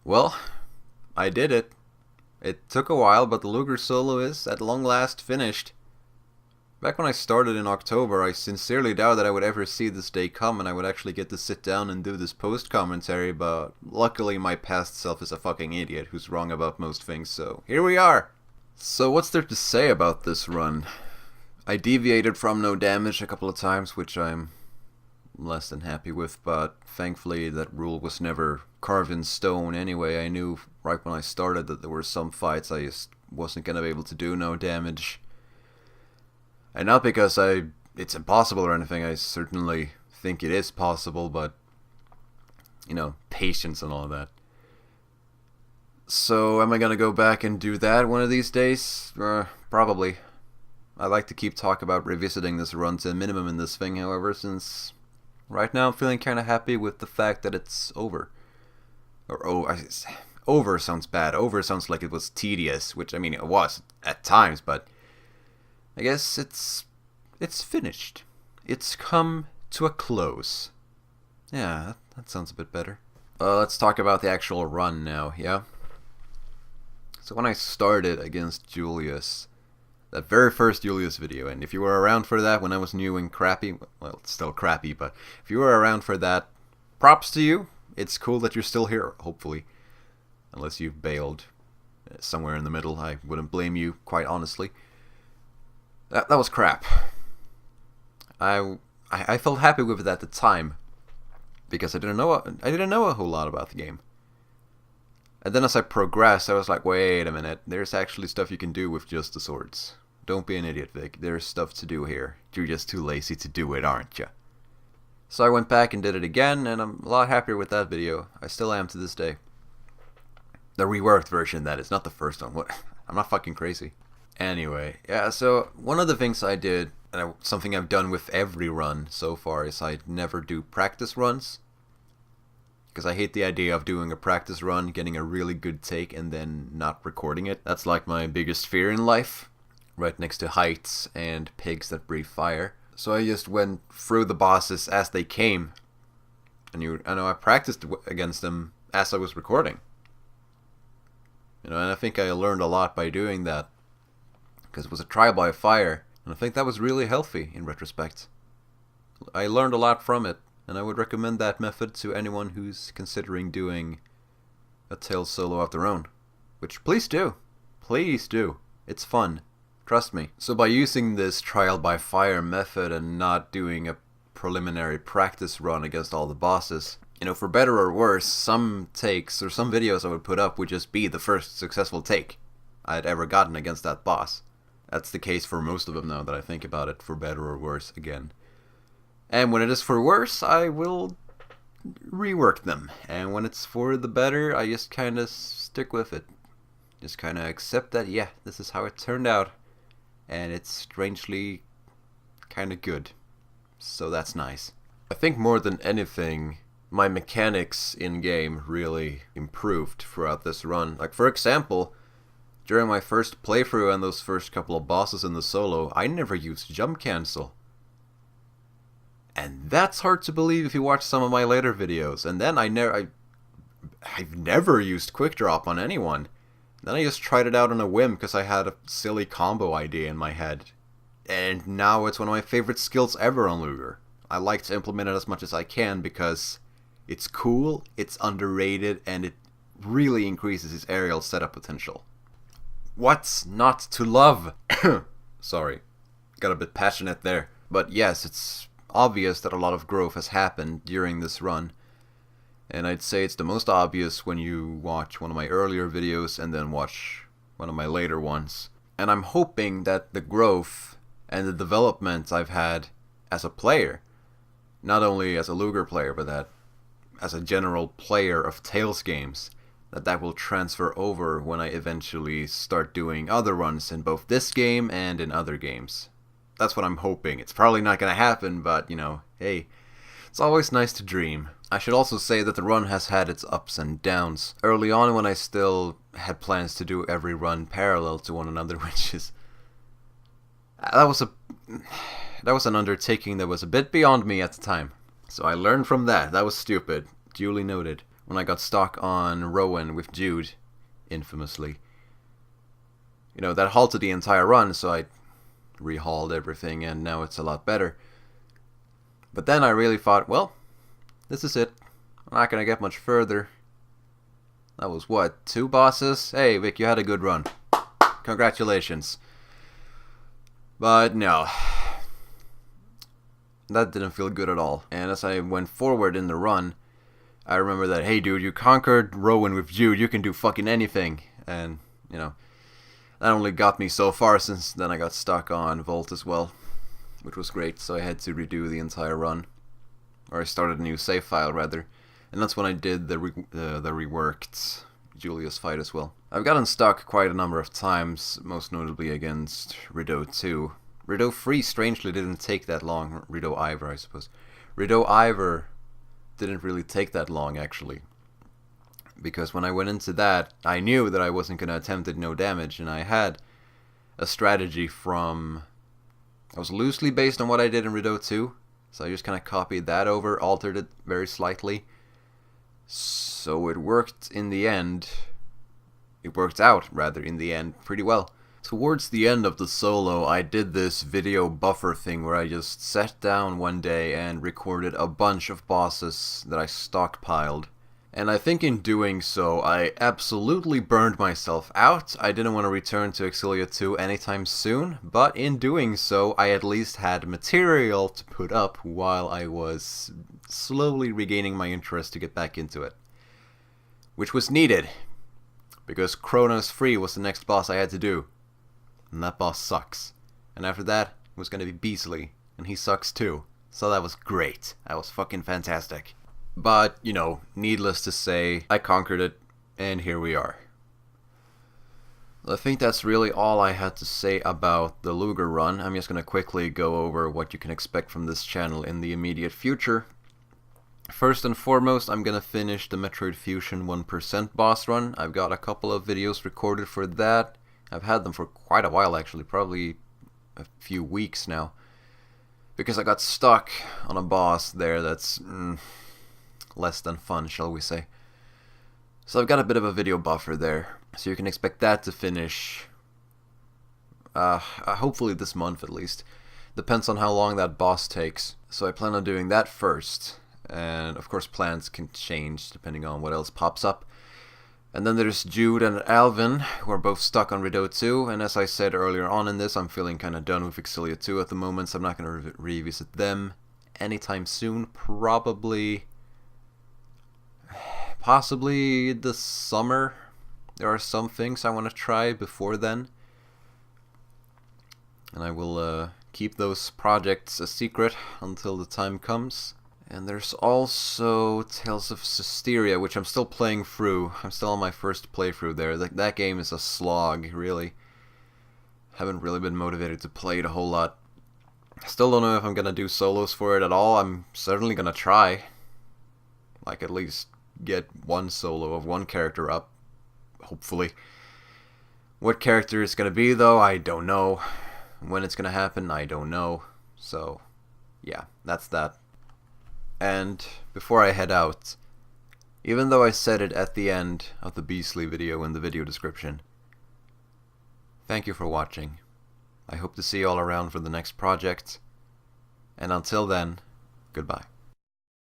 Well, I did it. It took a while, but the Ludger solo is, at long last, finished. Back when I started in October, I sincerely doubted that I would ever see this day come and I would actually get to sit down and do this post-commentary, but luckily my past self is a fucking idiot who's wrong about most things, so here we are! So what's there to say about this run? I deviated from no damage a couple of times, which I'm less than happy with, but thankfully that rule was never carved in stone anyway. I knew right when I started that there were some fights I just wasn't gonna be able to do no damage. And not because it's impossible or anything, I certainly think it is possible, but, you know, patience and all of that. So, am I gonna go back and do that one of these days? Probably. I like to keep talk about revisiting this run to a minimum in this thing, however, since right now I'm feeling kinda happy with the fact that it's over. Over sounds bad. Over sounds like it was tedious, which, I mean, it was at times, but I guess it's finished. It's come to a close. Yeah, that sounds a bit better. Let's talk about the actual run now, yeah? So when I started against Julius, that very first Julius video, and if you were around for that when I was new and crappy, well, it's still crappy, but if you were around for that, props to you. It's cool that you're still here, hopefully. Unless you've bailed somewhere in the middle, I wouldn't blame you, quite honestly. That was crap. I felt happy with it at the time because I didn't know a whole lot about the game. And then as I progressed, I was like, wait a minute, there's actually stuff you can do with just the swords. Don't be an idiot, Vic. There's stuff to do here. You're just too lazy to do it, aren't you? So I went back and did it again, and I'm a lot happier with that video. I still am to this day. The reworked version, that is, not the first one. What? I'm not fucking crazy. Anyway, yeah, so one of the things I did, and something I've done with every run so far, is I never do practice runs. Because I hate the idea of doing a practice run, getting a really good take, and then not recording it. That's like my biggest fear in life, right next to heights and pigs that breathe fire. So I just went through the bosses as they came, and I know I practiced against them as I was recording. You know, and I think I learned a lot by doing that, because it was a trial by fire, and I think that was really healthy in retrospect. I learned a lot from it, and I would recommend that method to anyone who's considering doing a Tales solo of their own. Which, please do. Please do. It's fun. Trust me. So by using this trial by fire method and not doing a preliminary practice run against all the bosses, you know, for better or worse, some takes or some videos I would put up would just be the first successful take I'd ever gotten against that boss. That's the case for most of them now that I think about it, for better or worse again. And when it is for worse, I will rework them. And when it's for the better, I just kind of stick with it. Just kind of accept that, yeah, this is how it turned out. And it's strangely kind of good. So that's nice. I think more than anything, my mechanics in-game really improved throughout this run. Like, for example, during my first playthrough and those first couple of bosses in the solo, I never used jump cancel. And that's hard to believe if you watch some of my later videos. And then I've never used quick drop on anyone. Then I just tried it out on a whim because I had a silly combo idea in my head. And now it's one of my favorite skills ever on Ludger. I like to implement it as much as I can because it's cool, it's underrated, and it really increases his aerial setup potential. What's not to love? Sorry, got a bit passionate there. But yes, it's obvious that a lot of growth has happened during this run, and I'd say it's the most obvious when you watch one of my earlier videos and then watch one of my later ones. And I'm hoping that the growth and the development I've had as a player, not only as a Ludger player, but that as a general player of Tales games, that will transfer over when I eventually start doing other runs in both this game and in other games. That's what I'm hoping. It's probably not going to happen, but, you know, hey, it's always nice to dream. I should also say that the run has had its ups and downs. Early on, when I still had plans to do every run parallel to one another, which is... That was an undertaking that was a bit beyond me at the time. So I learned from that. That was stupid. Duly noted. when I got stuck on Rowan with Jude, infamously. You know, that halted the entire run, so I rehauled everything, and now it's a lot better. But then I really thought, well, this is it. I'm not gonna get much further. That was what, 2 bosses? Hey, Vic, you had a good run. Congratulations. But no. That didn't feel good at all. And as I went forward in the run, I remember that, hey dude, you conquered Rowan with Jude, you can do fucking anything. And, you know, that only got me so far, since then I got stuck on Volt as well, which was great, so I had to redo the entire run. Or I started a new save file, rather. And that's when I did the reworked Julius fight as well. I've gotten stuck quite a number of times, most notably against Rideau 2. Rideau 3 strangely didn't take that long. Rideau Ivor, I suppose. Rideau Ivor didn't really take that long, actually. Because when I went into that, I knew that I wasn't going to attempt it no damage, and I had a strategy from... I was loosely based on what I did in Rideau 2, so I just kind of copied that over, altered it very slightly. So it worked in the end. It worked out, rather, in the end, pretty well. Towards the end of the solo, I did this video buffer thing where I just sat down one day and recorded a bunch of bosses that I stockpiled. And I think in doing so, I absolutely burned myself out. I didn't want to return to Exilia 2 anytime soon, but in doing so, I at least had material to put up while I was slowly regaining my interest to get back into it. Which was needed, because Chronos 3 was the next boss I had to do. And that boss sucks. And after that, it was gonna be Beasley, and he sucks too. So that was great. That was fucking fantastic. But, you know, needless to say, I conquered it, and here we are. I think that's really all I had to say about the Ludger run. I'm just gonna quickly go over what you can expect from this channel in the immediate future. First and foremost, I'm gonna finish the Metroid Fusion 1% boss run. I've got a couple of videos recorded for that. I've had them for quite a while, actually, probably a few weeks now. Because I got stuck on a boss there that's... less than fun, shall we say. So I've got a bit of a video buffer there, so you can expect that to finish hopefully this month at least. Depends on how long that boss takes. So I plan on doing that first, and of course plans can change depending on what else pops up. And then there's Jude and Alvin, who are both stuck on Rideau 2, and as I said earlier on in this, I'm feeling kind of done with Exilia 2 at the moment, so I'm not going to revisit them anytime soon. Possibly this summer. There are some things I want to try before then. And I will keep those projects a secret until the time comes. And there's also Tales of Systeria, which I'm still playing through. I'm still on my first playthrough there. That game is a slog, really. Haven't really been motivated to play it a whole lot. Still don't know if I'm gonna do solos for it at all. I'm certainly gonna try. Like, at least get one solo of one character up, hopefully. What character it's gonna be, though, I don't know. When it's gonna happen, I don't know. So, yeah, that's that. And before I head out, even though I said it at the end of the Beasley video in the video description, thank you for watching. I hope to see you all around for the next project. And until then, goodbye.